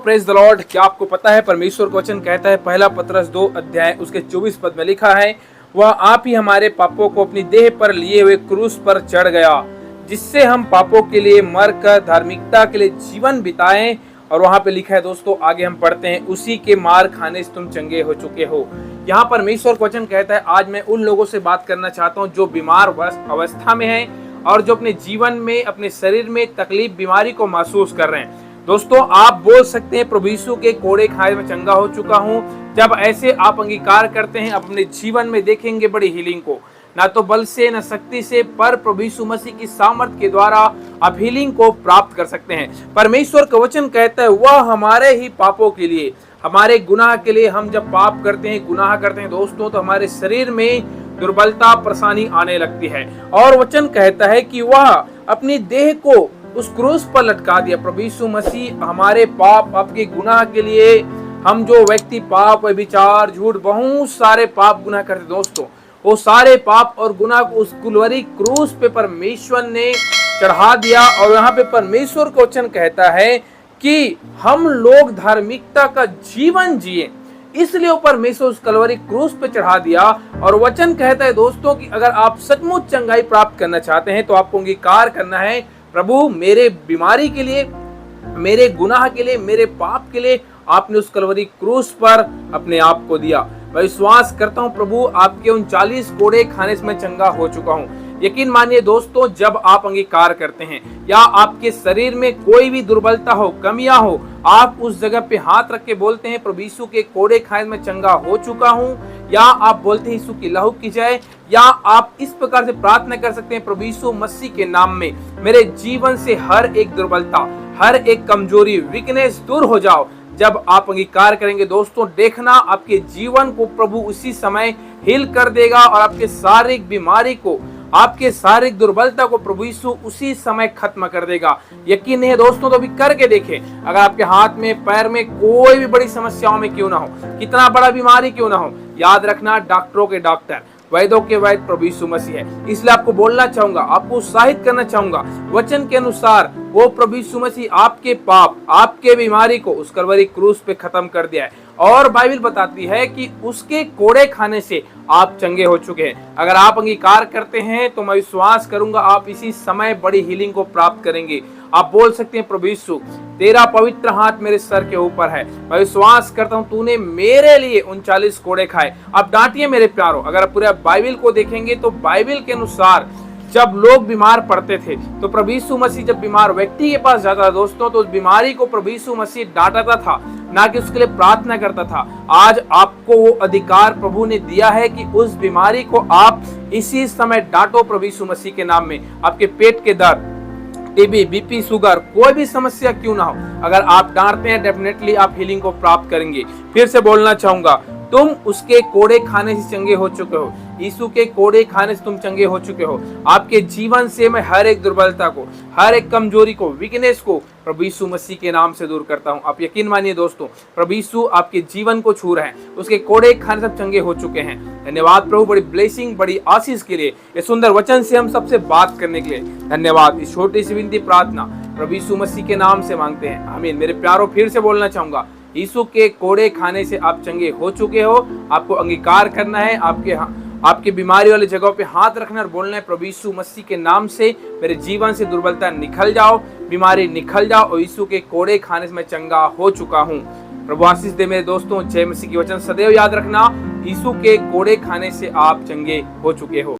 Praise the Lord. क्या आपको पता है परमेश्वर का वचन कहता है, पहला पतरस 2 अध्याय उसके 24 पद में लिखा है, वह आप ही हमारे पापों को अपनी देह पर लिए हुए क्रूस पर चढ़ गया, जिससे हम पापों के लिए मरकर धार्मिकता के लिए जीवन बिताएं। और वहां पे लिखा है दोस्तों, आगे हम पढ़ते हैं, उसी के मार खाने से तुम चंगे हो चुके हो। यहाँ परमेश्वर का वचन कहता है, आज मैं उन लोगों से बात करना चाहता हूँ जो बीमार अवस्था में हैं और जो अपने जीवन में, अपने शरीर में तकलीफ, बीमारी को महसूस कर रहे हैं। दोस्तों, आप बोल सकते हैं, प्रभु यीशु के कोड़े खाए में चंगा हो चुका हूं। जब ऐसे आप अंगीकार करते हैं, अपने जीवन में देखेंगे बड़ी हीलिंग को, ना तो बल से न शक्ति से, पर प्रभु यीशु मसीह की सामर्थ के द्वारा आप हीलिंग को प्राप्त कर सकते हैं। परमेश्वर का वचन कहता है, वह हमारे ही पापों के लिए, हमारे गुनाह के लिए, हम जब पाप करते हैं, गुनाह करते हैं दोस्तों, तो हमारे शरीर में दुर्बलता, परेशानी आने लगती है। और वचन कहता है कि वह अपनी देह को उस क्रूस पर लटका दिया। प्रभु यीशु मसीह हमारे पाप, आपके गुनाह के लिए, हम जो व्यक्ति पाप, विचार, झूठ, बहुत सारे पाप गुनाह करते दोस्तों, वो सारे पाप और गुनाह को उस कुलवरी क्रूस पे परमेश्वर ने चढ़ा दिया। और यहाँ पे परमेश्वर का वचन कहता है कि हम लोग धार्मिकता का जीवन जिए, इसलिए परमेश्वर उस कलवरी क्रूस पे चढ़ा दिया। और वचन कहता है दोस्तों कि अगर आप सचमुच चंगाई प्राप्त करना चाहते हैं तो आपको अंगीकार करना है, प्रभु मेरे बीमारी के लिए, मेरे गुनाह के लिए, मेरे पाप के लिए आपने उस कलवरी क्रूस पर अपने आप को दिया। मैं विश्वास करता हूं प्रभु आपके 39 कोड़े खाने से मैं चंगा हो चुका हूं। यकीन मानिए दोस्तों, जब आप अंगीकार करते हैं या आपके शरीर में कोई भी दुर्बलता हो, कमियां हो, आप उस जगह पे हाथ रख के बोलते हैं, प्रभु यीशु के कोड़े खाने में चंगा हो चुका हूं, या आप बोलते हैं यीशु की लहू की जय, या आप इस प्रकार से प्रार्थना कर सकते हैं, प्रभु यीशु मसीह के नाम में मेरे जीवन से हर एक दुर्बलता, हर एक कमजोरी, वीकनेस दूर हो जाओ। जब आप अंगीकार करेंगे दोस्तों, देखना आपके जीवन को प्रभु उसी समय हील कर देगा और आपके शारीरिक बीमारी को, आपके शारीरिक दुर्बलता को प्रभु यीशु उसी समय खत्म कर देगा। यकीन नहीं है दोस्तों तो अभी करके देखें। अगर आपके हाथ में, पैर में कोई भी बड़ी समस्याओं में क्यों ना हो, कितना बड़ा बीमारी क्यों ना हो, याद रखना डॉक्टरों के डॉक्टर, वैद्यों के वैद्य प्रभु यीशु मसीह है। इसलिए आपको बोलना चाहूंगा, आपको उत्साहित करना चाहूंगा, वचन के अनुसार वो प्रभु यीशु मसीह आपके पाप, आपके बीमारी को उस कलवरी क्रूस पे खत्म कर दिया है। और बाइबल बताती है कि उसके कोड़े खाने से आप चंगे हो चुके हैं। अगर आप अंगीकार करते हैं तो मैं विश्वास करूंगा आप इसी समय बड़ी हीलिंग को प्राप्त करेंगे। आप बोल सकते हैं, प्रभु यीशु तेरा पवित्र हाथ मेरे सर के ऊपर है, मैं विश्वास करता हूं तूने मेरे लिए 39 कोड़े खाए। अब डांटिए मेरे प्यारों, अगर आप पूरे बाइबल को देखेंगे तो बाइबल के अनुसार जब लोग बीमार पड़ते थे तो प्रभु यीशु मसीह जब बीमार व्यक्ति के पास जाता था दोस्तों, तो उस बीमारी को प्रभु यीशु मसीह डांटता था, ना कि उसके लिए प्रार्थना करता था। आज आपको वो अधिकार प्रभु ने दिया है कि उस बीमारी को आप इसी समय डांटो प्रभु यीशु मसीह के नाम में। आपके पेट के दर्द, टीबी, बीपी, शुगर, कोई भी समस्या क्यों ना हो, अगर आप डांटते हैं डेफिनेटली आप हीलिंग को प्राप्त करेंगे। फिर से बोलना चाहूंगा, तुम उसके कोड़े खाने से चंगे हो चुके हो। यीशु के कोड़े खाने से तुम चंगे हो चुके हो। आपके जीवन से मैं हर एक दुर्बलता को, हर एक कमजोरी को, वीकनेस को प्रभु यीशु मसीह के नाम से दूर करता हूं। आप यकीन मानिए दोस्तों, प्रभु यीशु आपके जीवन को छू रहे हैं, उसके कोड़े खाने से सब चंगे हो चुके हैं। धन्यवाद प्रभु, बड़ी ब्लेसिंग, बड़ी आशीष के लिए, ये सुंदर वचन से हम सबसे बात करने के लिए धन्यवाद। इस छोटी सी विनती प्रार्थना प्रभु यीशु मसीह के नाम से मांगते हैं, आमीन। मेरे प्यारों, फिर से बोलना चाहूंगा, यीशु के कोड़े खाने से आप चंगे हो चुके हो। आपको अंगीकार करना है, आपकी बीमारी वाली जगहों पे हाथ रखना और बोलना है, प्रभु यीशु मसीह के नाम से मेरे जीवन से दुर्बलता निकल जाओ, बीमारी निकल जाओ, और यीशु के कोड़े खाने से मैं चंगा हो चुका हूँ। प्रभु आशीष दे मेरे दोस्तों। जय मसीह की वचन सदैव याद रखना, यीशु के कोड़े खाने से आप चंगे हो चुके हो।